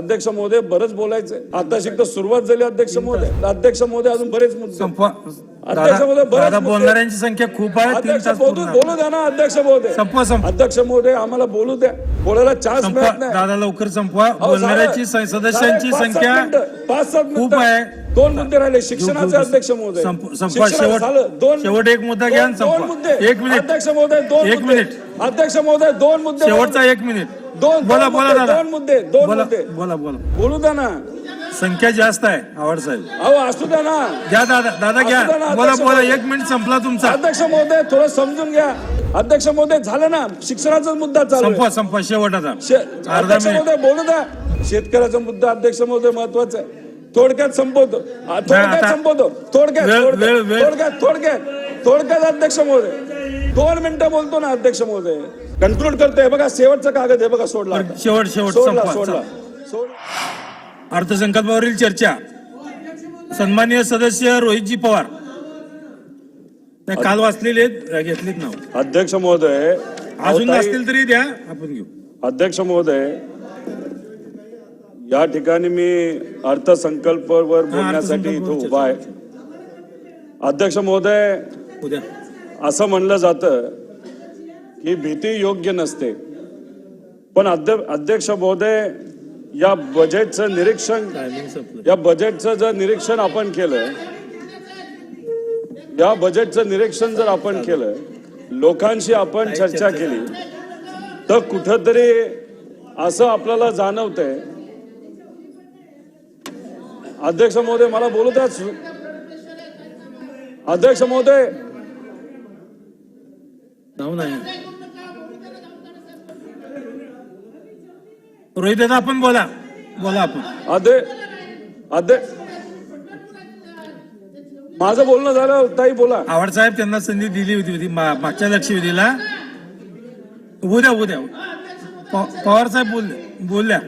अध्यक्ष महोदय बरंच बोलायचंय. आता शिकत सुरुवात झाली. अध्यक्ष महोदय अजून बरेच मुद्दे. अध्यक्ष महोदय दादा बोलणाऱ्यांची संख्या खूप आहे. अध्यक्ष बोलू द्या ना. अध्यक्ष महोदय अध्यक्ष महोदय आम्हाला बोलू द्या. बोलायला चान्स मिळत नाही. दादा लवकर संपवा. बोलणाऱ्यांची सदस्यांची संख्या 5-7 खूप आहे. 2 मुद्दे राहिले. शिक्षणाचे अध्यक्ष महोदय संपवा. शेवट एक मुद्दा घ्या. संपवा. 1 मिनिट अध्यक्ष महोदय 2 मिनिट. अध्यक्ष महोदय 2 मुद्दे. शेवटचा 1 मिनिट. बोला दादा. 2 मुद्दे बोला बोलू द्या ना. संख्या जास्त आहे आव्हाड साहेब. अहो असू द्या ना. घ्या दादा घ्या. बोला 1 मिनिट संपला तुमचा. अध्यक्ष महोदय थोडं समजून घ्या. अध्यक्ष महोदय झालं ना. शिक्षणाचा मुद्दा चालू. संपवा शेवटाचा. अध्यक्ष महोदय बोलू द्या. शेतकऱ्याचा मुद्दा अध्यक्ष महोदय महत्वाचा आहे. थोडक्यात संपवतो. थोडक्यात अध्यक्ष महोदय 2 मिनिटं बोलतो ना. अध्यक्ष महोदय कन्क्लूड करतोय. बघा शेवटचा कागद आहे बघा. सोडला. शेवट अर्थसंकल्पावरील चर्चा. सन्माननीय सदस्य रोहितजी पवार काल वाचलेले घेतलीत नाव. अध्यक्ष महोदय अजून असतील तरी द्या आपण घेऊ. अध्यक्ष महोदय या ठिकाणी मी अर्थसंकल्पावर बोलण्यासाठी इथं उभा आहे. अध्यक्ष महोदय उद्या असं म्हणलं जातं की भीती योग्य नसते. पण अध्यक्ष महोदय या बजेटचं निरीक्षण आपण केलं. या बजेटचं निरीक्षण जर आपण केलं, लोकांशी आपण चर्चा केली, तर कुठंतरी असं आपल्याला जाणवतंय. अध्यक्ष महोदय मला बोलू द्या. अध्यक्ष महोदय रोहित दादा आपण बोला आपण. माझं बोलणं झालं. ताई बोला. आव्हाड साहेब त्यांना संधी दिली होती मागच्या लक्षवेधीला. उद्या पवार साहेब बोलल्या.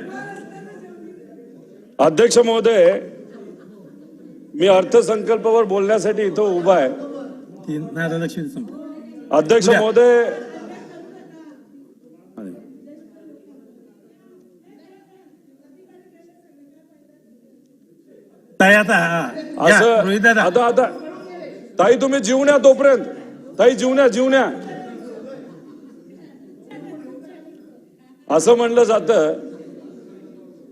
अध्यक्ष महोदय मी अर्थसंकल्पावर बोलण्यासाठी इथं उभा आहे. अध्यक्ष महोदय आता ताई तुम्ही जीवण्या तोपर्यंत. ताई जीवण्या असं म्हणलं जातं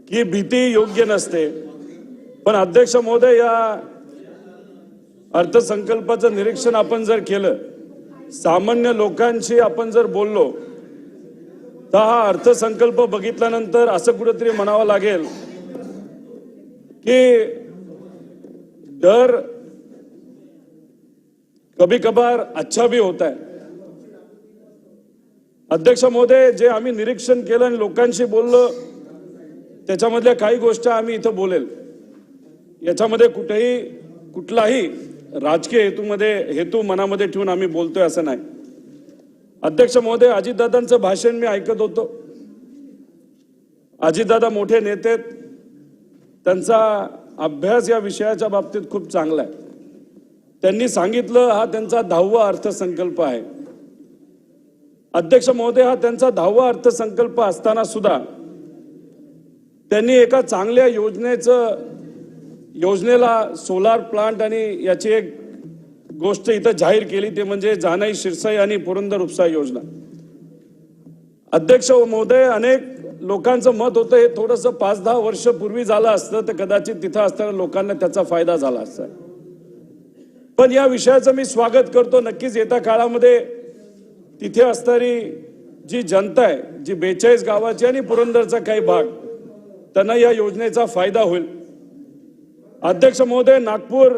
की भीती योग्य नसते. पण अध्यक्ष महोदय या अर्थसंकल्पाचं निरीक्षण आपण जर केलं, सामान्य लोकांशी आपण जर बोललो, तर हा अर्थसंकल्प बघितल्यानंतर असं कुठेतरी म्हणावं लागेल की डर कभी कभार अच्छा भी होता है. अध्यक्ष महोदय जे आम्ही निरीक्षण केलं आणि लोकांशी बोललो, त्याच्यामधल्या काही गोष्टी आम्ही इथं बोलेल. याच्यामध्ये कुठलाही राजकीय हेतू मनामध्ये ठेवून आम्ही बोलतोय असं नाही. अध्यक्ष महोदय अजितदादांचं भाषण मी ऐकत होतो. अजितदादा मोठे नेते, त्यांचा अभ्यास या विषयाच्या बाबतीत खूप चांगला आहे. त्यांनी सांगितलं हा त्यांचा 10वा अर्थसंकल्प आहे. अध्यक्ष महोदय हा त्यांचा 10वा अर्थसंकल्प असताना सुद्धा त्यांनी एका चांगल्या योजनेला सोलार प्लांट आणि याची एक गोष्ट इथं जाहीर केली, ते म्हणजे जानाई शिरसाई आणि पुरंदर उपसा योजना. अध्यक्ष महोदय अनेक लोकांचं मत होतं हे थोडंसं 5-10 वर्ष पूर्वी झालं असतं तर कदाचित तिथं असताना लोकांना त्याचा फायदा झाला असता. पण या विषयाचं मी स्वागत करतो. नक्कीच येत्या काळामध्ये तिथे असणारी जी जनता आहे, जी 42 गावाची आणि पुरंदरचा काही भाग, त्यांना या योजनेचा फायदा होईल. अध्यक्ष महोदय नागपूर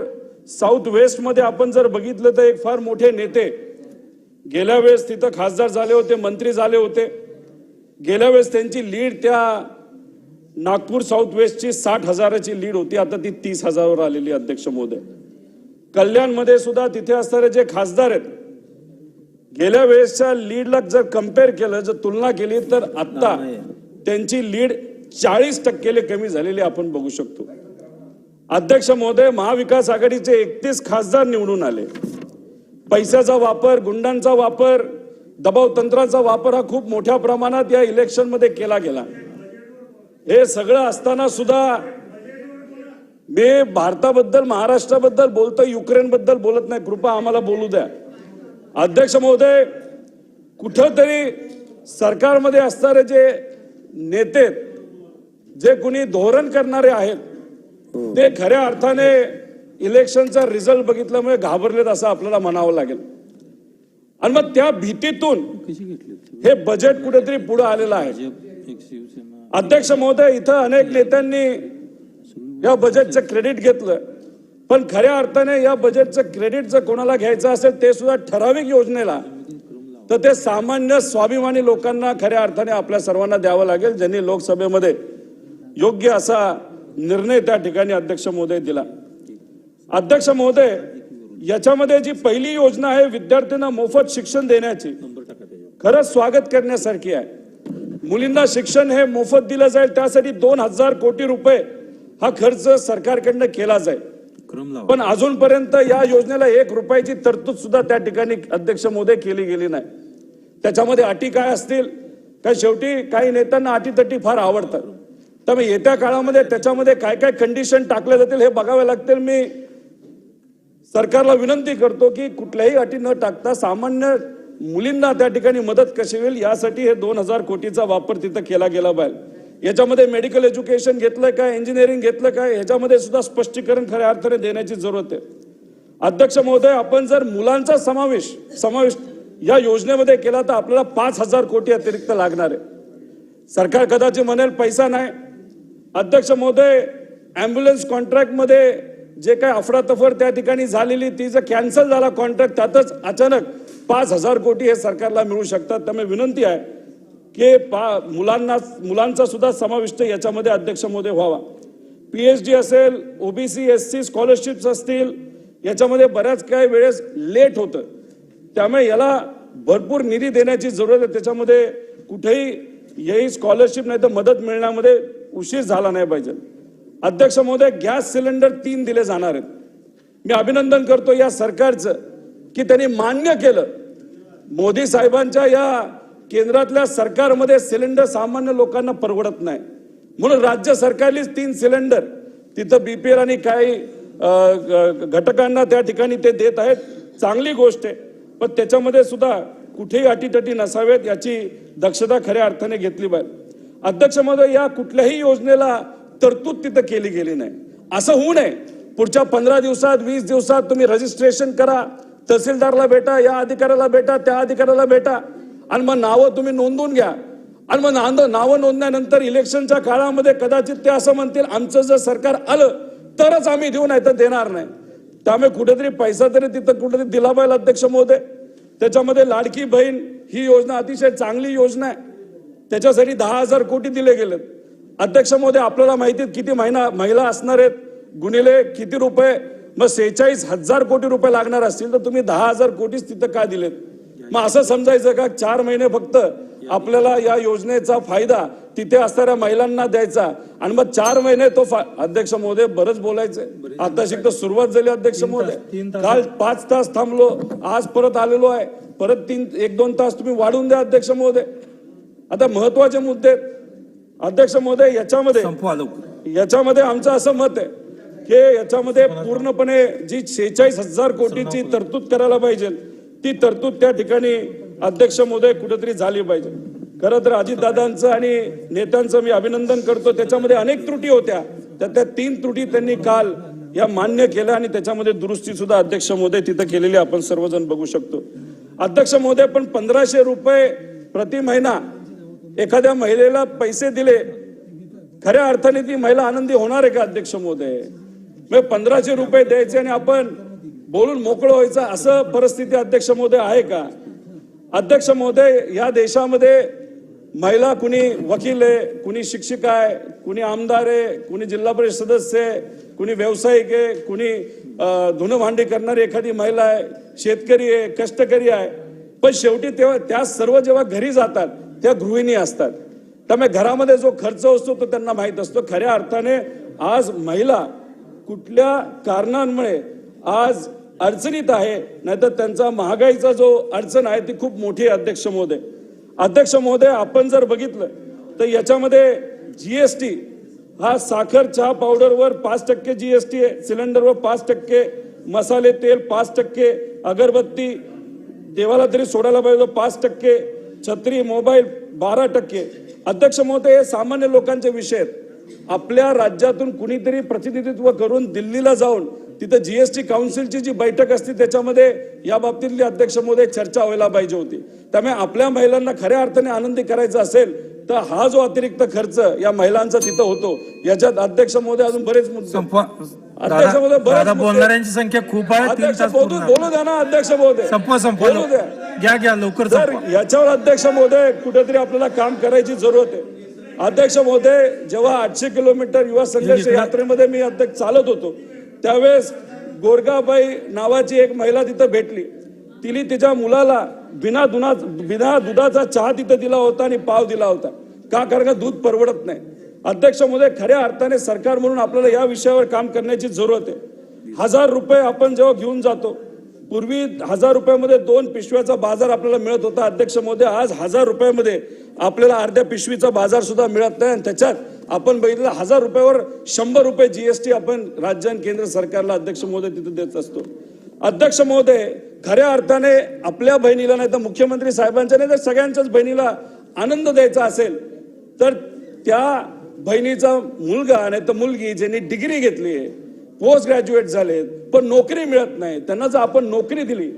साऊथ वेस्ट मध्ये आपण जर बघितलं तर एक फार मोठे नेते गेल्या वेळेस तिथं खासदार झाले होते, मंत्री झाले होते. गेल्या वेळेस त्यांची लीड त्या नागपूर साऊथ वेस्टची 60,000ची लीड होती. आता ती 30,000वर आलेली. अध्यक्ष महोदय कल्याणमध्ये सुद्धा तिथे असणारे जे खासदार आहेत, गेल्या वेळेसच्या लीडला जर कम्पेअर केलं, जर तुलना केली, तर आता त्यांची लीड 40% कमी झालेली आपण बघू शकतो. अध्यक्ष महोदय महाविकास आघाडीचे 31 खासदार निवडून आले. पैशाचा वापर, गुंडांचा वापर, दबाव तंत्राचा वापर हा खूप मोठ्या प्रमाणात या इलेक्शन मध्ये केला गेला. हे सगळं असताना सुद्धा मी भारताबद्दल महाराष्ट्राबद्दल बोलतो, युक्रेनबद्दल बोलत नाही. कृपा आम्हाला बोलू द्या. अध्यक्ष महोदय, कुठंतरी सरकारमध्ये असणारे जे नेते, जे कुणी धोरण करणारे आहेत, ते खऱ्या अर्थाने इलेक्शनचा रिझल्ट बघितल्यामुळे घाबरलेत असं आपल्याला म्हणावं लागेल. आणि मग त्या भीतीतून हे बजेट कुठेतरी पुढे आलेलं आहे. अध्यक्ष महोदय, इथं अनेक नेत्यांनी या बजेटचं क्रेडिट घेतलं, पण खऱ्या अर्थाने या बजेटचं क्रेडिट जर कोणाला घ्यायचं असेल ते सुद्धा ठराविक योजनेला, तर ते सामान्य स्वाभिमानी लोकांना खऱ्या अर्थाने आपल्या सर्वांना द्यावं लागेल, ज्यांनी लोकसभेमध्ये योग्य असा निर्णय त्या ठिकाणी अध्यक्ष महोदय दिला. अध्यक्ष महोदय, याच्यामध्ये जी पहिली योजना आहे विद्यार्थ्यांना मोफत शिक्षण देण्याची, खरंच स्वागत करण्यासारखी आहे. मुलींना शिक्षण हे मोफत दिलं जाईल, त्यासाठी 2000 कोटी रुपये हा खर्च सरकारकडनं केला जाईल. पण अजूनपर्यंत या योजनेला 1 रुपयाची तरतूद सुद्धा त्या ठिकाणी अध्यक्ष महोदय केली गेली नाही. त्याच्यामध्ये अटी काय असतील काय, शेवटी काही नेत्यांना अटीतटी फार आवडतात. त्यामुळे येत्या काळामध्ये त्याच्यामध्ये काय काय कंडिशन टाकले जातील हे बघावे लागतील. मी सरकारला विनंती करतो की कुठल्याही अटी न टाकता सामान्य मुलींना त्या ठिकाणी मदत कशी होईल यासाठी हे 2000 कोटीचा वापर तिथं केला गेला पाहिजे. याच्यामध्ये मेडिकल एज्युकेशन घेतलं काय, इंजिनिअरिंग घेतलं काय, ह्याच्यामध्ये सुद्धा स्पष्टीकरण खऱ्या अर्थाने देण्याची जरूरत आहे. अध्यक्ष महोदय, आपण जर मुलांचा समावेश या योजनेमध्ये केला तर आपल्याला 5000 कोटी अतिरिक्त लागणार आहे. सरकार कदाचित म्हणेल पैसा नाही. अध्यक्ष महोदय, ॲम्ब्युलन्स कॉन्ट्रॅक्टमध्ये जे काय अफरातफर त्या ठिकाणी झालेली, ती जर कॅन्सल झाला कॉन्ट्रॅक्ट, त्यातच अचानक 5000 कोटी हे सरकारला मिळू शकतात. त्यामुळे विनंती आहे की मुलांचा सुद्धा समाविष्ट याच्यामध्ये अध्यक्ष महोदय व्हावा. PhD असेल, OBC SC स्कॉलरशिप्स असतील, याच्यामध्ये बऱ्याच काही वेळेस लेट होतं. त्यामुळे याला भरपूर निधी देण्याची जरूरत आहे. त्याच्यामध्ये कुठेही यही स्कॉलरशिप नाही तर मदत मिळण्यामध्ये उशीर झाला नाही पाहिजे. अध्यक्ष महोदय, गॅस सिलेंडर 3 दिले जाणार आहेत. मी अभिनंदन करतो या सरकारचं की त्यांनी मान्य केलं. मोदी साहेबांच्या या केंद्रातल्या सरकारमध्ये सिलेंडर सामान्य लोकांना परवडत नाही, म्हणून राज्य सरकारलीच 3 सिलेंडर तिथं BPL आणि काही घटकांना त्या ठिकाणी ते देत आहेत. चांगली गोष्ट आहे, पण त्याच्यामध्ये सुद्धा कुठेही अटीतटी नसावेत याची दक्षता खऱ्या अर्थाने घेतली पाहिजे. अध्यक्ष महोदय, या कुठल्याही योजनेला तरतूद तिथं केली गेली नाही. असं होऊ नये पुढच्या 15 दिवसात 20 दिवसात तुम्ही रजिस्ट्रेशन करा, तहसीलदारला भेटा, या अधिकाऱ्याला भेटा, त्या अधिकाऱ्याला भेटा, आणि मग नावं तुम्ही नोंदवून घ्या. आणि मग नावं नोंदल्यानंतर इलेक्शनच्या काळामध्ये कदाचित ते असं म्हणतील आमचं जर सरकार आलं तरच आम्ही देऊ, नाही तर देणार नाही. त्यामुळे कुठेतरी पैसा तरी तिथं कुठेतरी दिला पाहिजे. अध्यक्ष महोदय, त्याच्यामध्ये लाडकी बहीण ही योजना अतिशय चांगली योजना आहे. त्याच्यासाठी 10,000 कोटी दिले गेलेत. अध्यक्ष महोदय, आपल्याला माहिती किती महिला असणार आहेत, गुणिले किती रुपये, मग 46,000 कोटी रुपये लागणार असतील, तर तुम्ही 10,000 कोटीच तिथं का दिलेत? मग असं समजायचं का 4 महिने फक्त आपल्याला या योजनेचा फायदा तिथे असणाऱ्या महिलांना द्यायचा आणि मग 4 महिने तो अध्यक्ष महोदय, बरंच बोलायचंय. आता शिकतो सुरुवात झाली. अध्यक्ष महोदय, काल 5 तास थांबलो, आज परत आलेलो आहे. परत 1-2 तास तुम्ही वाढवून द्या. अध्यक्ष महोदय, आता महत्वाचे मुद्दे अध्यक्ष महोदय, याच्यामध्ये आमचं असं मत आहे की याच्यामध्ये पूर्णपणे जी 46,000 कोटीची तरतूद करायला पाहिजे ती तरतूद त्या ठिकाणी अध्यक्ष महोदय कुठेतरी झाली पाहिजे. खरं तर अजितदादांचं आणि नेत्यांचं मी अभिनंदन करतो. त्याच्यामध्ये अनेक त्रुटी होत्या, तर त्या 3 त्रुटी त्यांनी काल या मान्य केल्या आणि त्याच्यामध्ये दुरुस्ती सुद्धा अध्यक्ष महोदय तिथं केलेली आपण सर्वजण बघू शकतो. अध्यक्ष महोदय, पण 1500 रुपये प्रति महिना एखाद्या महिलेला पैसे दिले, खऱ्या अर्थाने ती महिला आनंदी होणार आहे का? अध्यक्ष महोदय, 1500 रुपये द्यायचे आणि आपण बोलून मोकळं व्हायचं, असं परिस्थिती अध्यक्ष महोदय आहे का? अध्यक्ष महोदय, या देशामध्ये महिला कुणी वकील आहे, कुणी शिक्षिका आहे, कुणी आमदार आहे, कुणी जिल्हा परिषद सदस्य आहे, कुणी व्यावसायिक आहे, कुणी धुणं भांडी करणारी एखादी महिला आहे, शेतकरी आहे, कष्टकरी आहे. पण शेवटी तेव्हा त्या सर्व जेव्हा घरी जातात त्या गृहिणी असतात. त्यामुळे घरामध्ये जो खर्च असतो तो त्यांना माहीत असतो. खऱ्या अर्थाने आज महिला कुठल्या कारणांमुळे आज अडचणीत आहे, नाहीतर त्यांचा महागाईचा जो अडचण आहे ती खूप मोठी आहे. अध्यक्ष महोदय, आपण जर बघितलं तर याच्यामध्ये जीएसटी हा साखर चहा पावडरवर 5% जीएसटी आहे, सिलेंडरवर 5%, मसाले तेल 5%, अगरबत्ती देवाला तरी सोडायला पाहिजे 5%, छत्री मोबाईल 12%. अध्यक्ष महोदय, हे सामान्य लोकांचे विषय आहेत. आपल्या राज्यातून कुणीतरी प्रतिनिधित्व करून दिल्लीला जाऊन तिथं जीएसटी काउन्सिलची जी बैठक असते त्याच्यामध्ये या बाबतीतली अध्यक्ष महोदय चर्चा व्हायला पाहिजे होती. त्यामुळे आपल्या महिलांना खऱ्या अर्थाने आनंदी करायचा असेल तर हा जो अतिरिक्त खर्च या महिलांचा तिथं होतो याच्यात अध्यक्ष महोदय अजून बरेच मुद्दे अध्यक्ष महोदय दादा बोलणाऱ्यांची संख्या खूप आहे. 3 अध्यक्ष तास बोलू पूर्ण. बोलू द्या ना अध्यक्ष महोदय. संपवा बोलू द्या. घ्या लवकर तर संपवा. याच्यावर अध्यक्ष महोदय कुठेतरी आपल्याला काम करायची जरूरत आहे. अध्यक्ष महोदय, जेव्हा 800 किलोमीटर युवा संघर्ष यात्रेमध्ये मी अध्यक्ष चालत होतो त्यावेळेस गोरगाबाई नावाची एक महिला तिथं भेटली. तिने तिच्या मुलाला बिना दुधाचा चहा तिथं दिला होता आणि पाव दिला होता. का? कारण का दूध परवडत नाही. अध्यक्ष महोदय, खऱ्या अर्थाने सरकार म्हणून आपल्याला या विषयावर काम करण्याची जरूरत आहे. 1000 रुपये आपण जेव्हा घेऊन जातो, पूर्वी 1000 रुपयामध्ये 2 पिशव्याचा बाजार आपल्याला मिळत होता. अध्यक्ष महोदय, आज 1000 रुपयामध्ये आपल्याला अर्ध्या पिशवीचा बाजार सुद्धा मिळत नाही. आणि त्याच्यात आपण बघितलं 1000 रुपयावर 100 रुपये जीएसटी आपण राज्य आणि केंद्र सरकारला अध्यक्ष महोदय तिथे देत असतो. अध्यक्ष महोदय, खऱ्या अर्थाने आपल्या बहिणीला नाही तर मुख्यमंत्री साहेबांच्या नाही तर सगळ्यांच्याच बहिणीला आनंद द्यायचा असेल तर त्या बहिणीचा मुलगा नाही तर मुलगी ज्यांनी डिग्री घेतली आहे, पोस्ट ग्रॅज्युएट झालेत पण नोकरी मिळत नाही, त्यांना जर आपण नोकरी दिली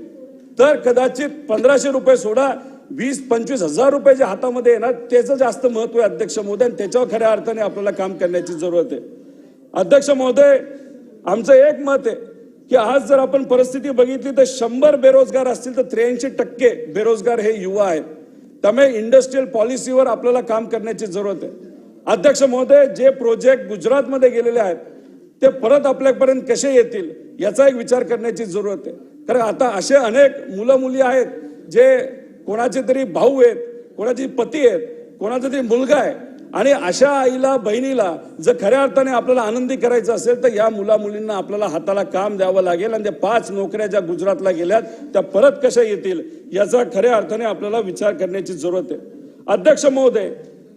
तर कदाचित 1500 रुपये सोडा 20-25 हजार रुपये जे हातामध्ये येणार त्याचं जास्त महत्व आहे अध्यक्ष महोदय. आणि त्याच्यावर खऱ्या अर्थाने आपल्याला काम करण्याची जरूरत आहे. अध्यक्ष महोदय, आमचं एक मत आहे की आज जर आपण परिस्थिती बघितली तर 100 बेरोजगार असतील तर 83% बेरोजगार हे युवा आहेत. त्यामुळे इंडस्ट्रियल पॉलिसीवर आपल्याला काम करण्याची जरूरत आहे. अध्यक्ष महोदय, जे प्रोजेक्ट गुजरातमध्ये गेलेले आहेत ते परत आपल्यापर्यंत कसे येतील याचा एक विचार करण्याची जरूरत आहे. कारण आता असे अनेक मुलं मुली आहेत जे कोणाचे तरी भाऊ आहेत, कोणाची पती आहेत, कोणाचा तरी मुलगा आहे आणि अशा आईला बहिणीला जर खऱ्या अर्थाने आपल्याला आनंदी करायचं असेल तर या मुला मुलींना आपल्याला हाताला काम द्यावं लागेल. आणि त्या 5 नोकऱ्या ज्या गुजरातला गेल्यात त्या परत कशा येतील याचा खऱ्या अर्थाने आपल्याला विचार करण्याची जरूरत आहे. अध्यक्ष महोदय,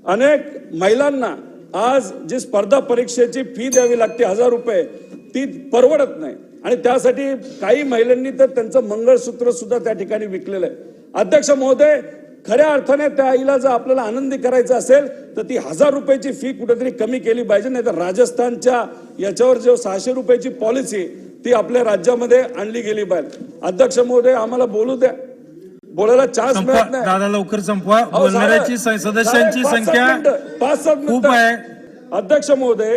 अनेक महिलांना आज जी स्पर्धा परीक्षेची फी द्यावी लागते 1000 रुपये ती परवडत नाही आणि त्यासाठी काही महिलांनी तर त्यांचं मंगळसूत्र सुद्धा त्या ठिकाणी विकलेलं आहे. अध्यक्ष महोदय, खऱ्या अर्थाने त्या आईला जर आपल्याला आनंदी करायचं असेल तर ती 1000 रुपयाची फी कुठेतरी कमी केली पाहिजे. नाही तर राजस्थानच्या याच्यावर जो 600 रुपयाची पॉलिसी ती आपल्या राज्यामध्ये आणली गेली पाहिजे. अध्यक्ष महोदय, आम्हाला बोलू द्या, बोलायला चान्स मिळत नाही. दादा लवकर संपवा. बोलणाऱ्याची सदस्यांची संख्या 5-7 खूप मिनिटं आहे. अध्यक्ष महोदय,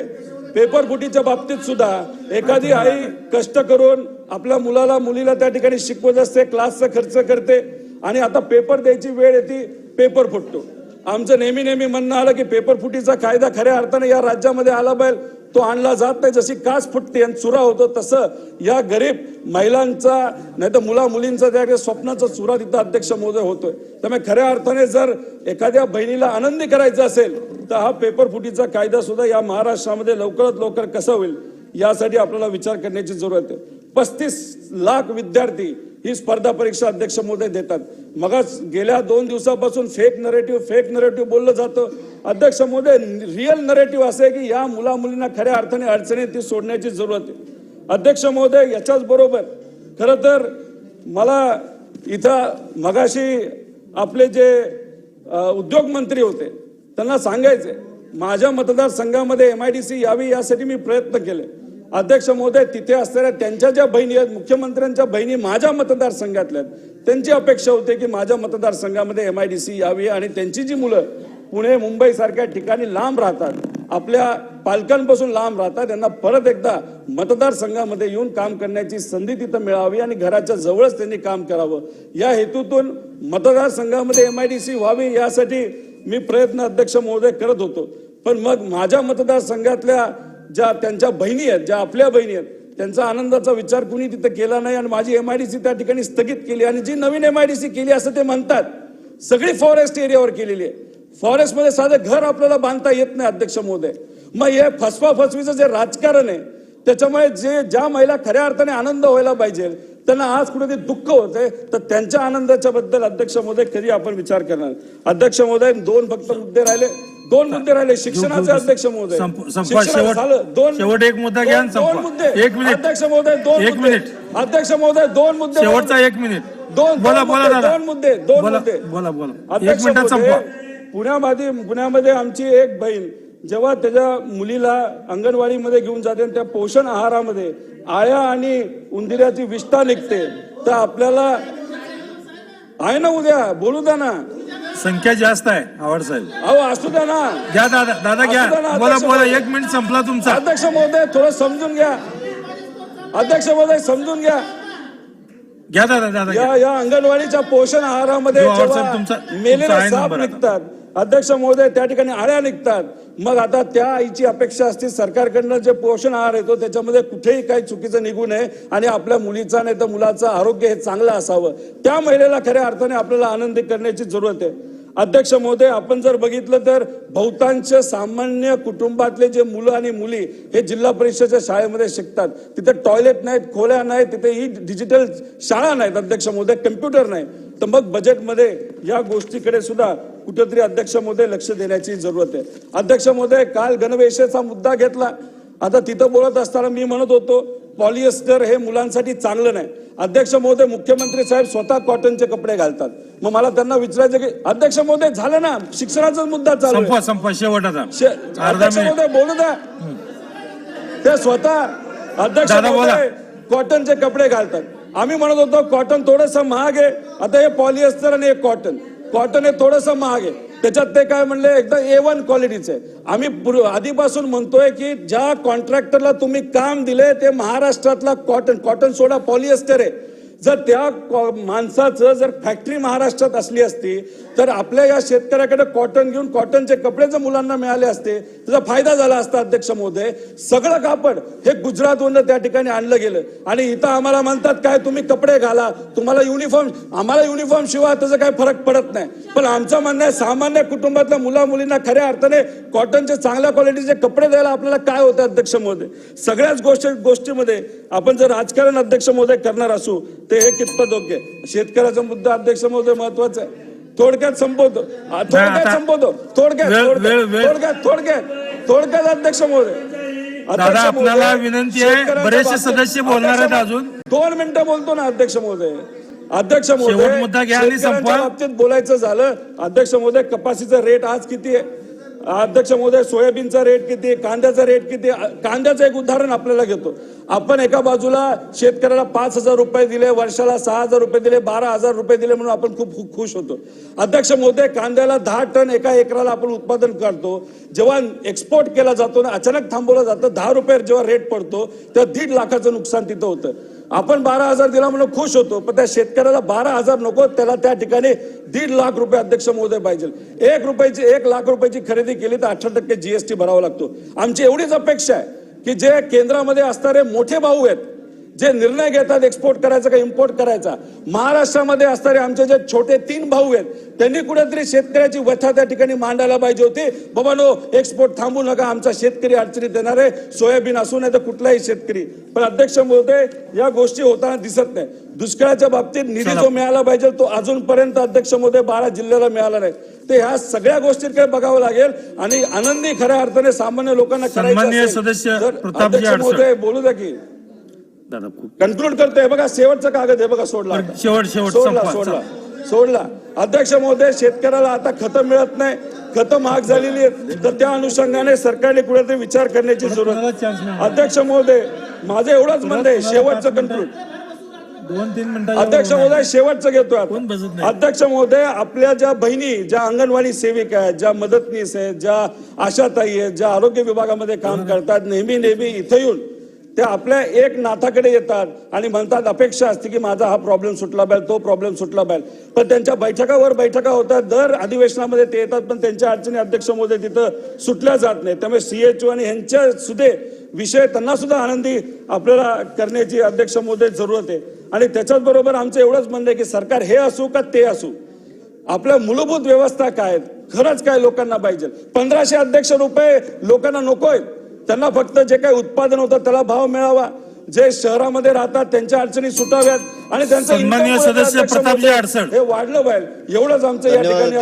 पेपर फुटीच्या बाबतीत सुद्धा एखादी आई कष्ट करून आपल्या मुलाला मुलीला त्या ठिकाणी शिकवत असते, क्लासचा खर्च करते आणि आता पेपर द्यायची वेळ येते, पेपर फुटतो. आमचं नेहमी म्हणणं आलं की पेपर फुटीचा कायदा खऱ्या अर्थाने या राज्यामध्ये आला पाहिजे, तो आणला जात नाही. जशी काच फुटते आणि चुरा होतो तसं या गरीब महिलांचा नाही तर मुला मुलींचा त्या स्वप्नाचा चुरा तिथं अध्यक्ष महोदय होतोय. त्यामुळे खऱ्या अर्थाने जर एखाद्या बहिणीला आनंदी करायचं असेल तर हा पेपर फुटीचा कायदा सुद्धा या महाराष्ट्रामध्ये लवकरात लवकर कसा होईल यासाठी आपल्याला विचार करण्याची जरूरत आहे. 35 लाख विद्यार्थी ही स्पर्धा परीक्षा अध्यक्ष महोदय देतात. मग गेल्या 2 दिवसापासून फेक नरेटिव्ह बोललं जातं. अध्यक्ष महोदय, रिअल नरेटिव्ह असं आहे की या मुला मुलींना खऱ्या अर्थाने अडचणी ती सोडण्याची जरूरत आहे. अध्यक्ष महोदय, याच्याच बरोबर खरं तर मला इथं मगाशी आपले जे उद्योग मंत्री होते त्यांना सांगायचे माझ्या मतदारसंघामध्ये MIDC यावी यासाठी मी प्रयत्न केले. अध्यक्ष महोदय, तिथे असणाऱ्या त्यांच्या ज्या बहिणी आहेत, मुख्यमंत्र्यांच्या बहिणी माझ्या मतदारसंघातल्या त्यांची अपेक्षा होती की माझ्या मतदारसंघामध्ये MIDC यावी आणि त्यांची जी मुलं पुणे मुंबई सारख्या ठिकाणी लांब राहतात, आपल्या पालकांपासून लांब राहतात, त्यांना परत एकदा मतदारसंघामध्ये येऊन काम करण्याची संधी तिथं मिळावी आणि घराच्या जवळच त्यांनी काम करावं या हेतूतून मतदारसंघामध्ये MIDC व्हावी यासाठी मी प्रयत्न अध्यक्ष महोदय करत होतो. पण मग माझ्या मतदारसंघातल्या ज्या त्यांच्या बहिणी आहेत, ज्या आपल्या बहिणी आहेत, त्यांचा आनंदाचा विचार कुणी तिथं केला नाही आणि माझी MIDC त्या ठिकाणी स्थगित केली. आणि जी नवीन MIDC केली असं ते म्हणतात सगळी फॉरेस्ट एरियावर केलेली आहे. फॉरेस्टमध्ये साधं घर आपल्याला बांधता येत नाही अध्यक्ष महोदय. मग हे फसवाफसवीचं जे राजकारण आहे त्याच्यामुळे ज्या महिला खऱ्या अर्थाने आनंद व्हायला पाहिजे त्यांना आज कुठेतरी दुःख होतंय. तर त्यांच्या आनंदाच्या बद्दल अध्यक्ष महोदय कधी आपण विचार करणार. अध्यक्ष महोदय, 2 फक्त मुद्दे राहिले. दोन मुद्दे राहिले. शिक्षणाचे अध्यक्ष महोदय, संपवा. शिक्षणाचं झालं. शेवट एक मुद्दा घ्या आणि दोन संपवा. मुद्दे. एक मिनिट. अध्यक्ष महोदय, दोन एक मुद्दे. मिनिट. अध्यक्ष महोदय, दोन मुद्दे. शेवटचा 1 मिनिट. बोला बोला दादा. दोन मुद्दे, दोन बोला मुद्दे. बोला बोला 1 अध्यक्ष मिनिटात महोदय, संपवा. पुण्यामध्ये आमची एक बहीण जेव्हा त्याच्या मुलीला अंगणवाडीमध्ये घेऊन जाते आणि त्या पोषण आहारामध्ये आळ्या आणि उंदीराची विष्ठा निघते, तर आपल्याला आहे ना, उद्या बोलू द्या ना. संख्या जास्त आहे आव्हाड साहेब. अहो असू द्या ना. घ्या दादा. दादा घ्या. असू द्या ना, बोला अध्यक्ष बोला. महोदय. 1 मिनिट संपला तुमचा. अध्यक्ष महोदय थोडं समजून घ्या. अध्यक्ष महोदय समजून घ्या. घ्या दादा. दादा घ्या. या अंगणवाडीच्या पोषण आहारामध्ये जो आवड साहेब, जेव्हा तुमचा मेलेले आहे साप नंबर आता. निघतात, अध्यक्ष महोदय, त्या ठिकाणी आळ्या निघतात. मग आता त्या आईची अपेक्षा असते सरकारकडनं जे पोषण आहार येतो त्याच्यामध्ये कुठेही काही चुकीचं निघू नये आणि आपल्या मुलीचा नाही तर मुलाचं आरोग्य हे चांगलं असावं. त्या महिलेला खऱ्या अर्थाने आपल्याला आनंदी करण्याची जरूरत आहे. अध्यक्ष महोदय, आपण जर बघितलं तर बहुतांश सामान्य कुटुंबातले जे मुलं आणि मुली हे जिल्हा परिषदेच्या शाळेमध्ये शिकतात. तिथे टॉयलेट नाहीत, खोल्या नाहीत, तिथे ही डिजिटल शाळा नाहीत. अध्यक्ष महोदय, कम्प्युटर नाही. तर मग बजेटमध्ये या गोष्टीकडे सुद्धा कुठेतरी अध्यक्ष महोदय लक्ष देण्याची जरूरत आहे. अध्यक्ष महोदय, काल गणवेशाचा मुद्दा घेतला. आता तिथं बोलत असताना मी म्हणत होतो पॉलिएस्टर हे मुलांसाठी चांगलं नाही. अध्यक्ष महोदय, मुख्यमंत्री साहेब स्वतः कॉटनचे कपडे घालतात. मग मला त्यांना विचारायचं की अध्यक्ष महोदय झालं ना, शिक्षणाचा मुद्दा चालू आहे. संपवा शेवट आता. अध्यक्ष महोदय बोलू द्या. ते स्वतः अध्यक्ष महोदय कॉटनचे कपडे घालतात. आम्ही म्हणत होतो कॉटन थोडंसं महाग आहे. आता हे पॉलिएस्टर आणि हे कॉटन हे थोडंसं महाग आहे. त्याच्यात ते काय म्हणले, एकदम A1 क्वालिटीचे. आम्ही आधीपासून म्हणतोय की ज्या कॉन्ट्रॅक्टरला तुम्ही काम दिले ते महाराष्ट्रातला कॉटन सोडा पॉलिएस्टर आहे. जर त्या माणसाचं जर फॅक्टरी महाराष्ट्रात असली असती तर आपल्या या शेतकऱ्याकडे कॉटन घेऊन कॉटनचे कपडे जर मुलांना मिळाले असते त्याचा फायदा झाला असता. अध्यक्ष महोदय, सगळं कापड हे गुजरातवरून त्या ठिकाणी आणलं गेलं आणि इथं आम्हाला म्हणतात काय तुम्ही कपडे घाला, तुम्हाला युनिफॉर्म, आम्हाला युनिफॉर्म शिवाय त्याचा काही फरक पडत नाही. पण आमचं म्हणणं आहे सामान्य कुटुंबातल्या मुला मुलींना खऱ्या अर्थाने कॉटनचे चांगल्या क्वालिटीचे कपडे द्यायला आपल्याला काय होतं. अध्यक्ष महोदय, सगळ्याच गोष्टीमध्ये आपण जर राजकारण अध्यक्ष महोदय करणार असू ते हे कितपत योग्य. शेतकऱ्याचा मुद्दा अध्यक्ष महोदय महत्वाचा आहे. थोडक्यात संपवतो थोडक्यात अध्यक्ष महोदय. दादा आपल्याला विनंती आहे, बरेचसे सदस्य बोलणार आहेत अजून. 2 मिनिटं बोलतो ना अध्यक्ष महोदय. अध्यक्ष शेवट महोदय, मुद्दा घ्या आणि संपवा. शेतकऱ्यांच्या बाबतीत बोलायचं झालं अध्यक्ष महोदय, कपाशीचा रेट आज किती आहे अध्यक्ष महोदय, सोयाबीनचा रेट किती आहे, कांद्याचा रेट किती आहे. कांद्याचं एक उदाहरण आपल्याला घेतो. आपण एका बाजूला शेतकऱ्याला 5,000 रुपये दिले, वर्षाला 6,000 रुपये दिले, 12,000 रुपये दिले म्हणून आपण खूप खुश होतो. अध्यक्ष महोदय, कांद्याला 10 टन एका एकराला आपण उत्पादन करतो. जेव्हा एक्सपोर्ट केला जातो ना, अचानक थांबवलं जातं, 10 रुपये जेव्हा रेट पडतो तेव्हा 1.5 लाखाचं नुकसान तिथं होतं. आपण 12,000 दिला म्हणून खुश होतो, पण त्या शेतकऱ्याला 12,000 नको, त्याला त्या ठिकाणी 1.5 लाख रुपये अध्यक्ष महोदय पाहिजे. 1 लाख रुपयाची खरेदी केली तर 18% GST भरावा लागतो. आमची एवढीच अपेक्षा आहे की जे केंद्रामध्ये असणारे मोठे भाऊ आहेत, जे निर्णय घेतात एक्सपोर्ट करायचा का इम्पोर्ट करायचा, महाराष्ट्रामध्ये असणारे आमचे जे छोटे 3 भाऊ आहेत त्यांनी कुठेतरी शेतकऱ्याची व्यथा त्या ठिकाणी मांडायला पाहिजे होती. बाबा नो, एक्सपोर्ट थांबू नका, आमचा शेतकरी अडचणीत येणार आहे, सोयाबीन असू नाही तर कुठलाही शेतकरी. पण अध्यक्ष महोदय, या गोष्टी होताना दिसत नाही. दुष्काळाच्या बाबतीत निधी जो मिळाला पाहिजे तो अजूनपर्यंत अध्यक्ष महोदय 12 जिल्ह्याला मिळाला नाही. तर ह्या सगळ्या गोष्टींकडे बघावं लागेल आणि आनंदी खऱ्या अर्थाने सामान्य लोकांना सन्माननीय सदस्य प्रतापजी अध्यक्ष महोदय बोलू द्या की कन्क्लूड करतोय. बघा शेवटचा कागद आहे बघा, सोडला. अध्यक्ष महोदय, शेतकऱ्याला आता खतं मिळत नाही, खतं महाग झालेली आहेत, तर त्या अनुषंगाने सरकारने कुठेतरी विचार करण्याची जरूरत. अध्यक्ष महोदय, माझं एवढंच म्हणणं आहे, शेवटचं कन्क्लूड. 2-3 मिनिटं अध्यक्ष महोदय, शेवटचं घेतोय. अध्यक्ष महोदय, आपल्या ज्या बहिणी, ज्या अंगणवाडी सेविका आहेत, ज्या मदतनीस आहेत, ज्या आशाताई आहेत, ज्या आरोग्य विभागामध्ये काम करतात, नेहमी इथं येऊन त्या आपल्या एक नाथाकडे येतात आणि म्हणतात अपेक्षा असते की माझा हा प्रॉब्लेम सुटला पाहिजे, तो प्रॉब्लेम सुटला पाहिजे. पण त्यांच्या बैठका होतात, दर अधिवेशनामध्ये ते येतात, पण त्यांच्या अडचणी अध्यक्ष महोदय तिथं सुटल्या जात नाही. त्यामुळे CHO आणि ह्यांच्या सुद्धा विषय त्यांना सुद्धा आनंदी आपल्याला करण्याची अध्यक्ष महोदय जरूरत आहे. आणि त्याच्याच बरोबर आमचं एवढंच म्हणणं आहे की सरकार हे असू का ते असू, आपल्या मूलभूत व्यवस्था काय आहेत, खरंच काय लोकांना पाहिजे. 1,500 अध्यक्ष रुपये लोकांना नकोय. त्यांना फक्त जे काही उत्पादन होतं त्याला भाव मिळावा, जे शहरामध्ये राहतात त्यांच्या अडचणी सुटाव्यात आणि त्यांचं सन्माननीय सदस्य प्रतापजी अडसड हे वाढलं पाहिजे. एवढंच आमचं या ठिकाणी